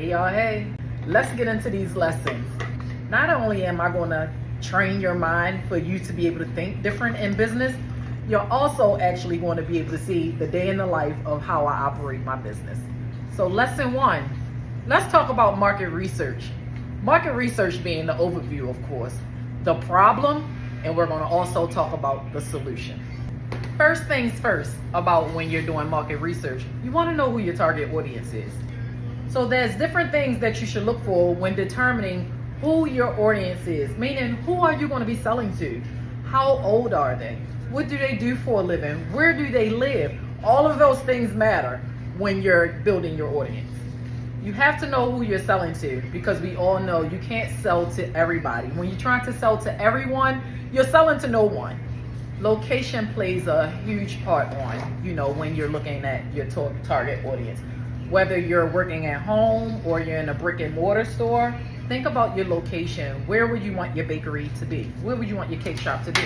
Hey y'all, hey. Let's get into these lessons. Not only am I going to train your mind for you to be able to think different in business, you're also actually going to be able to see the day in the life of how I operate my business. So lesson one, let's talk about market research. Market research being the overview, of course, the problem, and we're going to also talk about the solution. First things first about when you're doing market research, you want to know who your target audience is. So there's different things that you should look for when determining who your audience is, meaning who are you going to be selling to? How old are they? What do they do for a living? Where do they live? All of those things matter when you're building your audience. You have to know who you're selling to, because we all know you can't sell to everybody. When you're trying to sell to everyone, you're selling to no one. Location plays a huge part on, when you're looking at your target audience. Whether you're working at home or you're in a brick and mortar store, think about your location. Where would you want your bakery to be? Where would you want your cake shop to be?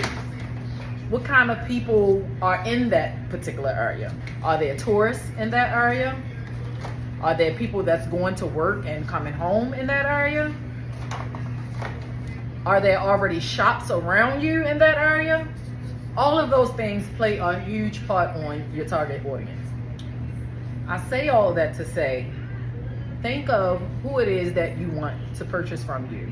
What kind of people are in that particular area? Are there tourists in that area? Are there people that's going to work and coming home in that area? Are there already shops around you in that area? All of those things play a huge part on your target audience. I say all that to say, think of who it is that you want to purchase from you.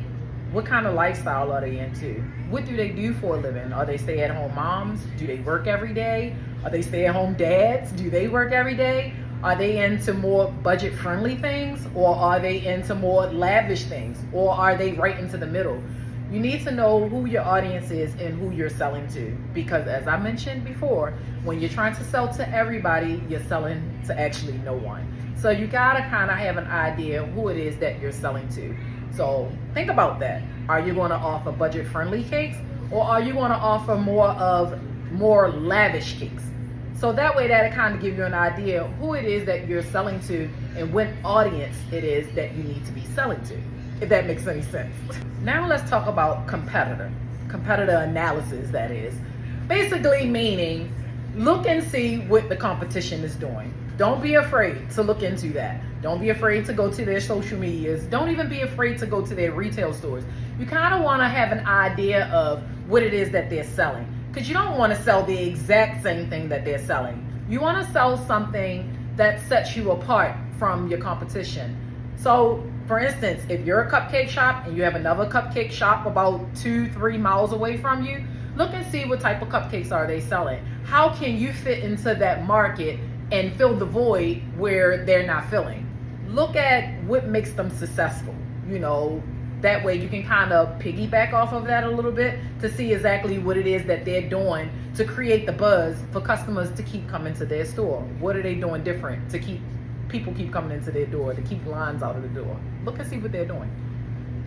What kind of lifestyle are they into? What do they do for a living? Are they stay-at-home moms? Do they work every day? Are they stay-at-home dads? Do they work every day? Are they into more budget-friendly things? Or are they into more lavish things? Or are they right into the middle? You need to know who your audience is and who you're selling to, because as I mentioned before, when you're trying to sell to everybody, you're selling to actually no one. So you gotta kind of have an idea who it is that you're selling to. So think about that. Are you going to offer budget-friendly cakes, or are you going to offer more lavish cakes? So that way that'll kind of give you an idea who it is that you're selling to and what audience it is that you need to be selling to, if that makes any sense. Now let's talk about competitor analysis, that is. Basically meaning, look and see what the competition is doing. Don't be afraid to look into that. Don't be afraid to go to their social medias. Don't even be afraid to go to their retail stores. You kind of want to have an idea of what it is that they're selling, because you don't want to sell the exact same thing that they're selling. You want to sell something that sets you apart from your competition. So for instance, if you're a cupcake shop and you have another cupcake shop about 2-3 miles away from you, look and see what type of cupcakes are they selling. How can you fit into that market and fill the void where they're not filling? Look at what makes them successful. That way you can kind of piggyback off of that a little bit to see exactly what it is that they're doing to create the buzz for customers to keep coming to their store. What are they doing different to keep people keep coming into their door, to keep lines out of the door? Look and see what they're doing.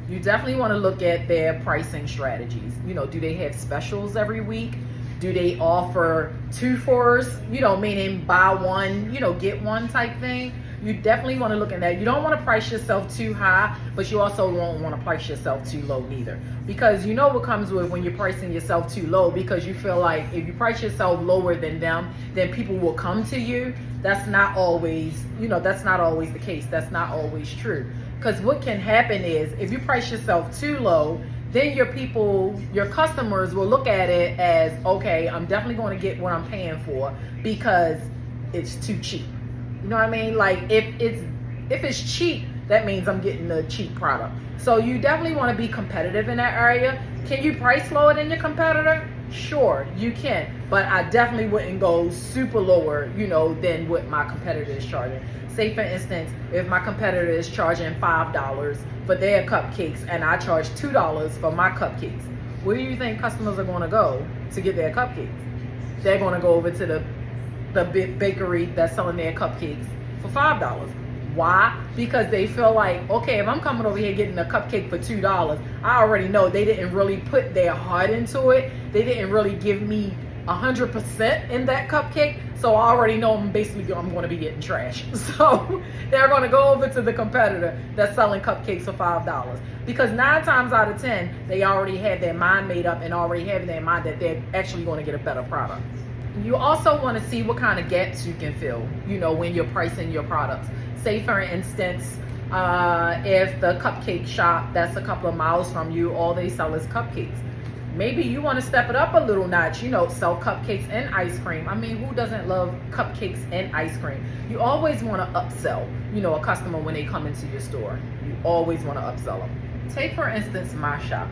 You definitely want to look at their pricing strategies. Do they have specials every week? Do they offer 2-fors, meaning buy one, get one type thing? You definitely want to look at that. You don't want to price yourself too high, but you also don't want to price yourself too low neither. Because you know what comes with when you're pricing yourself too low, because you feel like if you price yourself lower than them, then people will come to you. That's not always, that's not always the case. That's not always true. Because what can happen is if you price yourself too low, then your customers will look at it as, okay, I'm definitely going to get what I'm paying for because it's too cheap. You know what I mean? Like if it's cheap, that means I'm getting a cheap product. So you definitely want to be competitive in that area. Can you price lower than your competitor? Sure, you can, but I definitely wouldn't go super lower, than what my competitor is charging. Say for instance, if my competitor is charging $5 for their cupcakes and I charge $2 for my cupcakes, where do you think customers are going to go to get their cupcakes? They're going to go over to the bakery that's selling their cupcakes for $5. Why? Because they feel like, okay, if I'm coming over here getting a cupcake for $2, I already know they didn't really put their heart into it. They didn't really give me 100% in that cupcake. So I already know I'm going to be getting trash. So they're going to go over to the competitor that's selling cupcakes for $5. Because 9 times out of 10, they already had their mind made up and already have in their mind that they're actually going to get a better product. You also want to see what kind of gaps you can fill, when you're pricing your products. Say for instance, If the cupcake shop that's a couple of miles from you, all they sell is cupcakes. Maybe you want to step it up a little notch, sell cupcakes and ice cream. I mean, who doesn't love cupcakes and ice cream? You always want to upsell, a customer when they come into your store. You always want to upsell them. Take, for instance, my shop.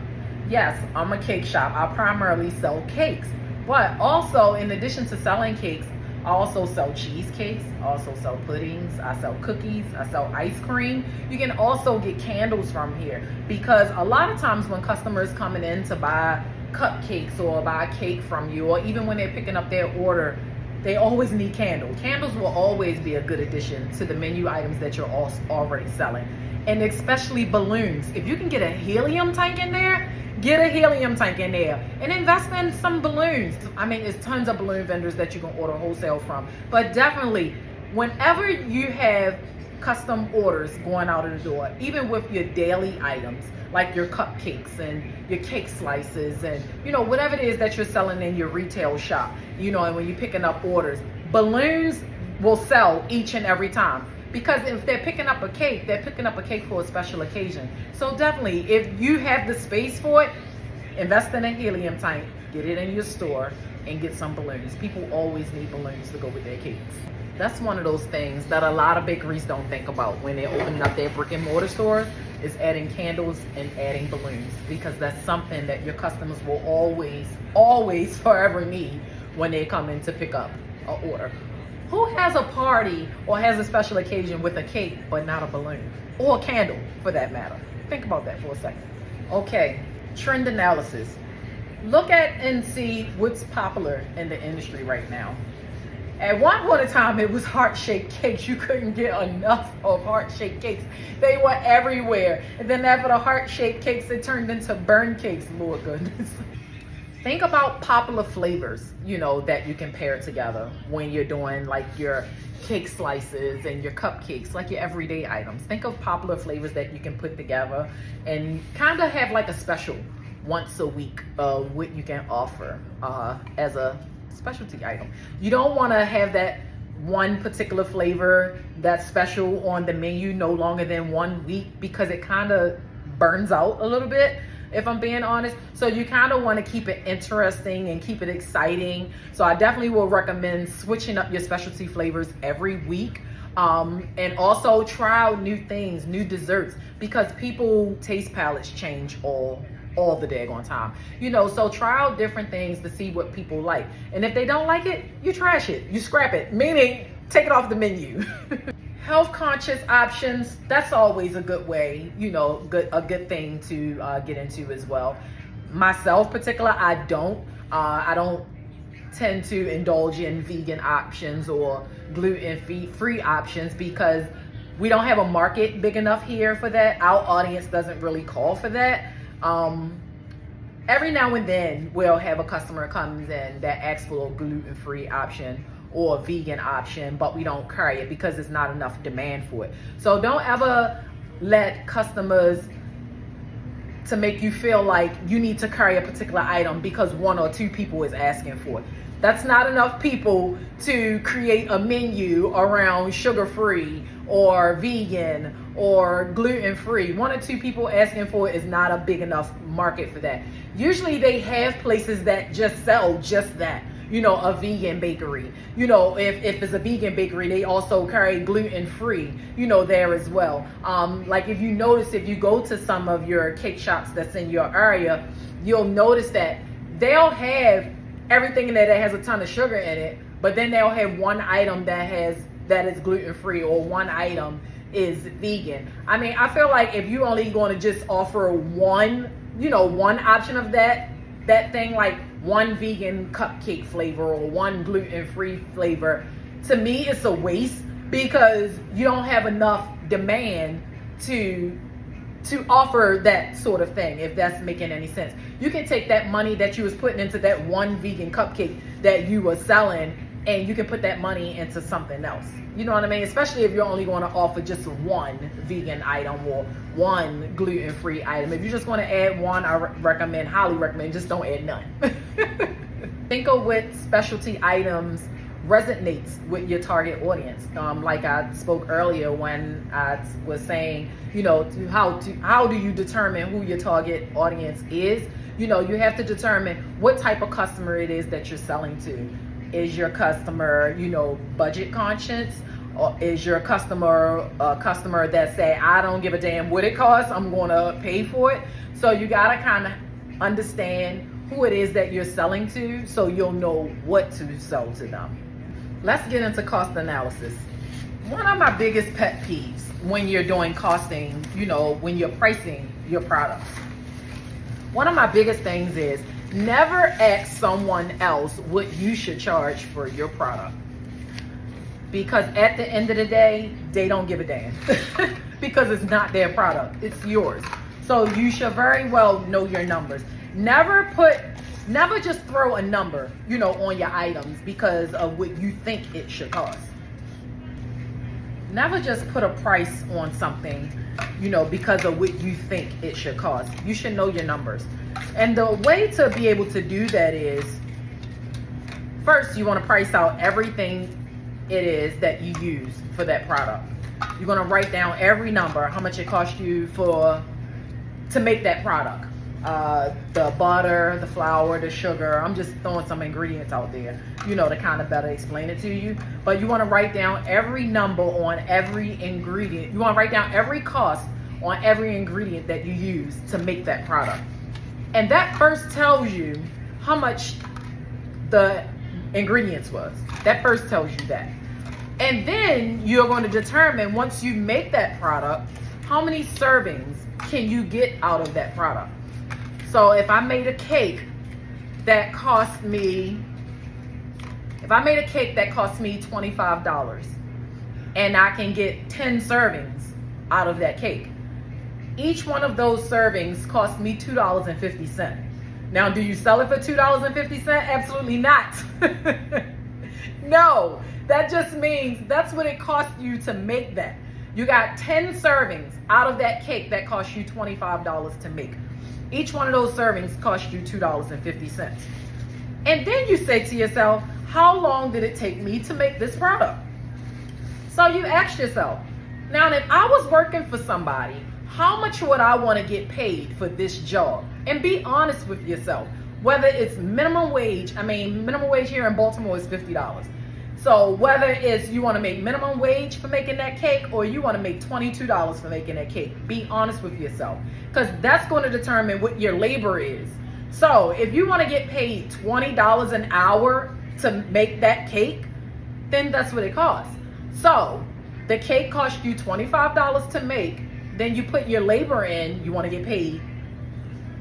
Yes, I'm a cake shop. I primarily sell cakes. But also, in addition to selling cakes, I also sell cheesecakes, I also sell puddings, I sell cookies, I sell ice cream. You can also get candles from here, because a lot of times when customers coming in to buy cupcakes or buy cake from you, or even when they're picking up their order, they always need candles. Candles will always be a good addition to the menu items that you're already selling. And especially balloons. If you can get a helium tank in there, get a helium tank in there and invest in some balloons. I mean, there's tons of balloon vendors that you can order wholesale from. But definitely, whenever you have custom orders going out of the door, even with your daily items, like your cupcakes and your cake slices and, whatever it is that you're selling in your retail shop, and when you're picking up orders, balloons will sell each and every time. Because if they're picking up a cake, they're picking up a cake for a special occasion. So definitely, if you have the space for it, invest in a helium tank, get it in your store, and get some balloons. People always need balloons to go with their cakes. That's one of those things that a lot of bakeries don't think about when they're opening up their brick and mortar stores, is adding candles and adding balloons, because that's something that your customers will always forever need when they come in to pick up an order. Who has a party or has a special occasion with a cake but not a balloon? Or a candle, for that matter? Think about that for a second. Okay, trend analysis. Look at and see what's popular in the industry right now. At one point in time, it was heart-shaped cakes. You couldn't get enough of heart-shaped cakes. They were everywhere. And then after the heart-shaped cakes, it turned into burn cakes, Lord goodness. Think about popular flavors, that you can pair together when you're doing like your cake slices and your cupcakes, like your everyday items. Think of popular flavors that you can put together and kind of have like a special once a week of what you can offer as a specialty item. You don't want to have that one particular flavor that's special on the menu no longer than 1 week, because it kind of burns out a little bit, if I'm being honest. So you kind of want to keep it interesting and keep it exciting. So I definitely will recommend switching up your specialty flavors every week. And also try out new things, new desserts, because people taste palates change all the daggone time. So try out different things to see what people like. And if they don't like it, you trash it, you scrap it, meaning take it off the menu. Health conscious options, that's always a good way, a good thing to get into as well. Myself particular, I don't tend to indulge in vegan options or gluten-free options, because we don't have a market big enough here for that. Our audience doesn't really call for that. Every now and then we'll have a customer comes in that asks for a gluten-free option or a vegan option, but we don't carry it because there's not enough demand for it. So don't ever let customers to make you feel like you need to carry a particular item because 1 or 2 people is asking for it. That's not enough people to create a menu around sugar-free or vegan or gluten-free. 1 or 2 people asking for it is not a big enough market for that. Usually they have places that just sell just that. A vegan bakery. If it's a vegan bakery, they also carry gluten-free, there as well. Like if you notice, if you go to some of your cake shops that's in your area, you'll notice that they'll have everything in there that has a ton of sugar in it, but then they'll have one item that is gluten-free, or one item is vegan. I mean, I feel like if you're only going to just offer one option of that thing, like one vegan cupcake flavor or one gluten-free flavor, to me it's a waste, because you don't have enough demand to offer that sort of thing, if that's making any sense. You can take that money that you was putting into that one vegan cupcake that you were selling, and you can put that money into something else. You know what I mean? Especially if you're only going to offer just one vegan item or one gluten-free item. If you just want to add one, I highly recommend, just don't add none. Think of what specialty items resonates with your target audience. Like I spoke earlier when I was saying, how do you determine who your target audience is? You have to determine what type of customer it is that you're selling to. Is your customer, budget conscious? Or is your customer a customer that say, I don't give a damn what it costs, I'm going to pay for it? So you got to kind of understand who it is that you're selling to so you'll know what to sell to them. Let's get into cost analysis. One of my biggest pet peeves when you're doing costing, when you're pricing your products, one of my biggest things is never ask someone else what you should charge for your product. Because at the end of the day, they don't give a damn. Because it's not their product, it's yours. So you should very well know your numbers. Never just throw a number, on your items because of what you think it should cost. Never just put a price on something, because of what you think it should cost. You should know your numbers. And the way to be able to do that is, first, you want to price out everything it is that you use for that product. You're going to write down every number, how much it cost you to make that product. The butter, the flour, the sugar. I'm just throwing some ingredients out there, to kind of better explain it to you. But you want to write down every number on every ingredient. You want to write down every cost on every ingredient that you use to make that product. And that first tells you how much the ingredients was. That first tells you that. And then you're going to determine, once you make that product, how many servings can you get out of that product. So if I made a cake that cost me $25 and I can get 10 servings out of that cake, each one of those servings cost me $2.50. Now, do you sell it for $2.50? Absolutely not. No, that just means that's what it cost you to make that. You got 10 servings out of that cake that cost you $25 to make. Each one of those servings cost you $2.50. And then you say to yourself, how long did it take me to make this product? So you ask yourself, now if I was working for somebody, how much would I want to get paid for this job? And be honest with yourself. Whether it's minimum wage, minimum wage here in Baltimore is $50. So whether it's you want to make minimum wage for making that cake or you want to make $22 for making that cake, be honest with yourself, because that's going to determine what your labor is. So if you want to get paid $20 an hour to make that cake, then that's what it costs. So the cake costs you $25 to make, then you put your labor in, you want to get paid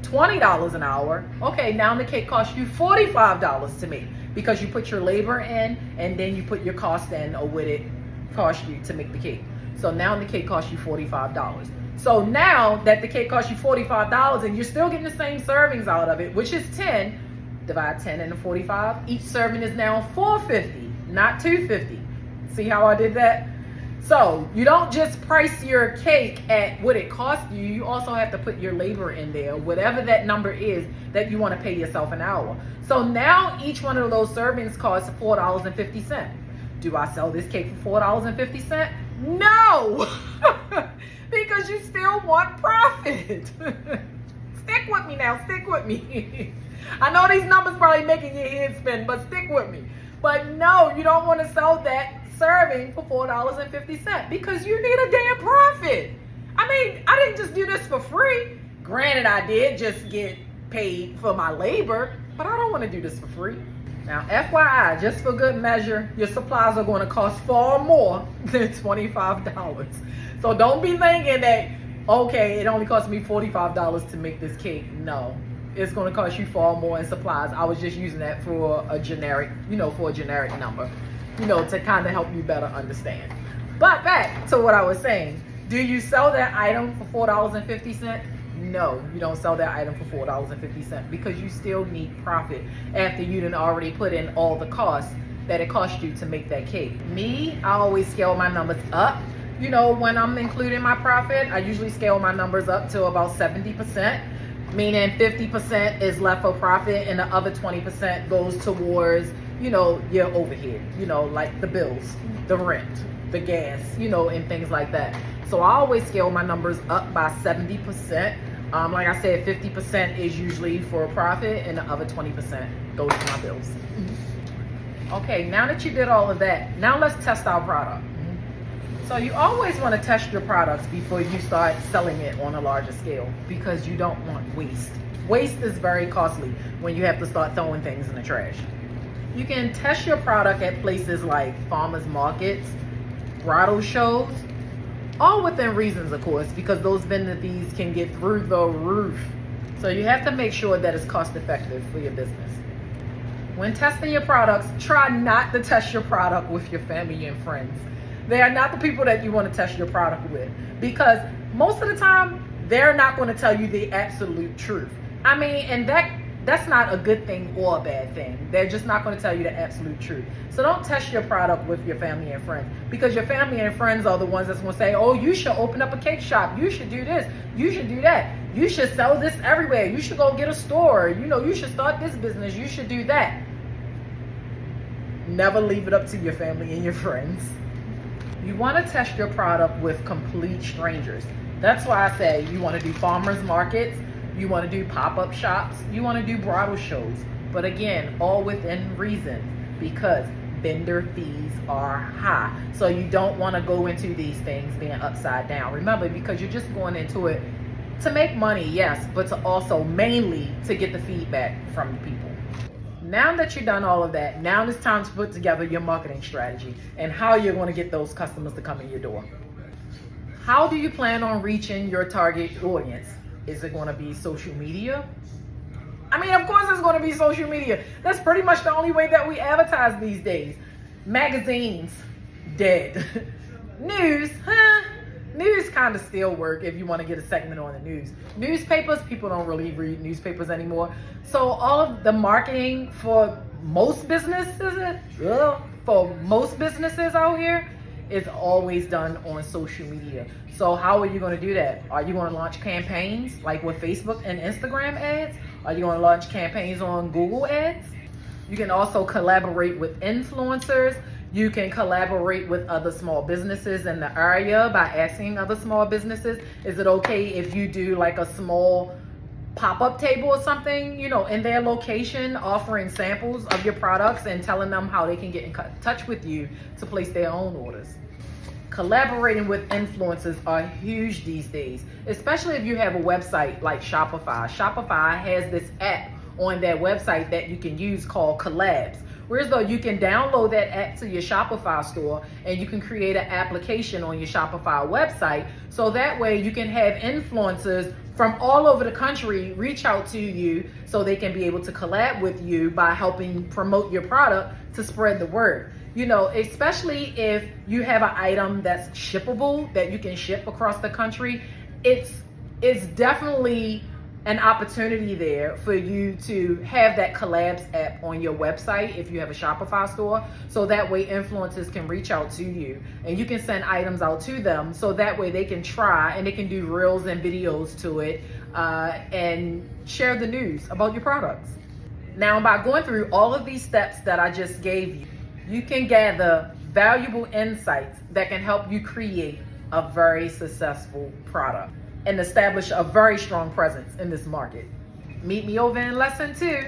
$20 an hour. Okay, now the cake costs you $45 to make because you put your labor in and then you put your cost in or what it cost you to make the cake. So now the cake costs you $45. So now that the cake costs you $45 and you're still getting the same servings out of it, which is 10, divide 10 into 45, each serving is now $4.50, not $2.50. See how I did that? So you don't just price your cake at what it costs you. You also have to put your labor in there, whatever that number is that you want to pay yourself an hour. So now each one of those servings costs $4.50. Do I sell this cake for $4.50? No, because you still want profit. Stick with me now, stick with me. I know these numbers probably making your head spin, but stick with me. But no, you don't want to sell that serving for $4.50 because you need a damn profit. I didn't just do this for free. Granted, I did just get paid for my labor, but I don't want to do this for free. Now, FYI, just for good measure, your supplies are going to cost far more than $25. So don't be thinking that, okay, it only cost me $45 to make this cake. No, it's going to cost you far more in supplies. I was just using that for a generic, for a generic number, to kind of help you better understand. But back to what I was saying. Do you sell that item for $4.50? No, you don't sell that item for $4.50 because you still need profit after you done already put in all the costs that it cost you to make that cake. Me, I always scale my numbers up. When I'm including my profit, I usually scale my numbers up to about 70%, meaning 50% is left for profit and the other 20% goes towards your overhead, like the bills, the rent, the gas, and things like that. So I always scale my numbers up by 70%. Like I said, 50% is usually for profit and the other 20% goes to my bills. Okay, now that you did all of that, now let's test our product. So you always want to test your products before you start selling it on a larger scale, because you don't want waste. Waste is very costly when you have to start throwing things in the trash. You can test your product at places like farmers markets, bridal shows, all within reasons, of course, because those vendor fees can get through the roof. So you have to make sure that it's cost effective for your business. When testing your products, try not to test your product with your family and friends. They are not the people that you want to test your product with, because most of the time they're not going to tell you the absolute truth. And that's not a good thing or a bad thing. They're just not going to tell you the absolute truth. So don't test your product with your family and friends, because your family and friends are the ones that's going to say, oh, you should open up a cake shop. You should do this. You should do that. You should sell this everywhere. You should go get a store. You should start this business. You should do that. Never leave it up to your family and your friends. You want to test your product with complete strangers. That's why I say you want to do farmers markets, you want to do pop-up shops, you want to do bridal shows. But again, all within reason, because vendor fees are high. So you don't want to go into these things being upside down. Remember, because you're just going into it to make money, yes, but to also mainly to get the feedback from the people. Now that you've done all of that, now it's time to put together your marketing strategy and how you're going to get those customers to come in your door. How do you plan on reaching your target audience? Is it going to be social media? Of course it's going to be social media. That's pretty much the only way that we advertise these days. Magazines, dead. News, News kind of still work if you want to get a segment on the news. Newspapers, people don't really read newspapers anymore. So all of the marketing for most businesses out here is always done on social media. So how are you going to do that? Are you going to launch campaigns like with Facebook and Instagram ads? Are you going to launch campaigns on Google ads? You can also collaborate with influencers. You can collaborate with other small businesses in the area by asking other small businesses, is it okay if you do like a small pop-up table or something, in their location, offering samples of your products and telling them how they can get in touch with you to place their own orders. Collaborating with influencers are huge these days, especially if you have a website like Shopify. Shopify has this app on their website that you can use called Collabs. Whereas though you can download that app to your Shopify store and you can create an application on your Shopify website, so that way you can have influencers from all over the country reach out to you so they can be able to collab with you by helping promote your product to spread the word. Especially if you have an item that's shippable, that you can ship across the country, it's definitely an opportunity there for you to have that Collabs app on your website if you have a Shopify store, so that way influencers can reach out to you and you can send items out to them, so that way they can try and they can do reels and videos to it and share the news about your products. Now, by going through all of these steps that I just gave you, you can gather valuable insights that can help you create a very successful product and establish a very strong presence in this market. Meet me over in lesson 2.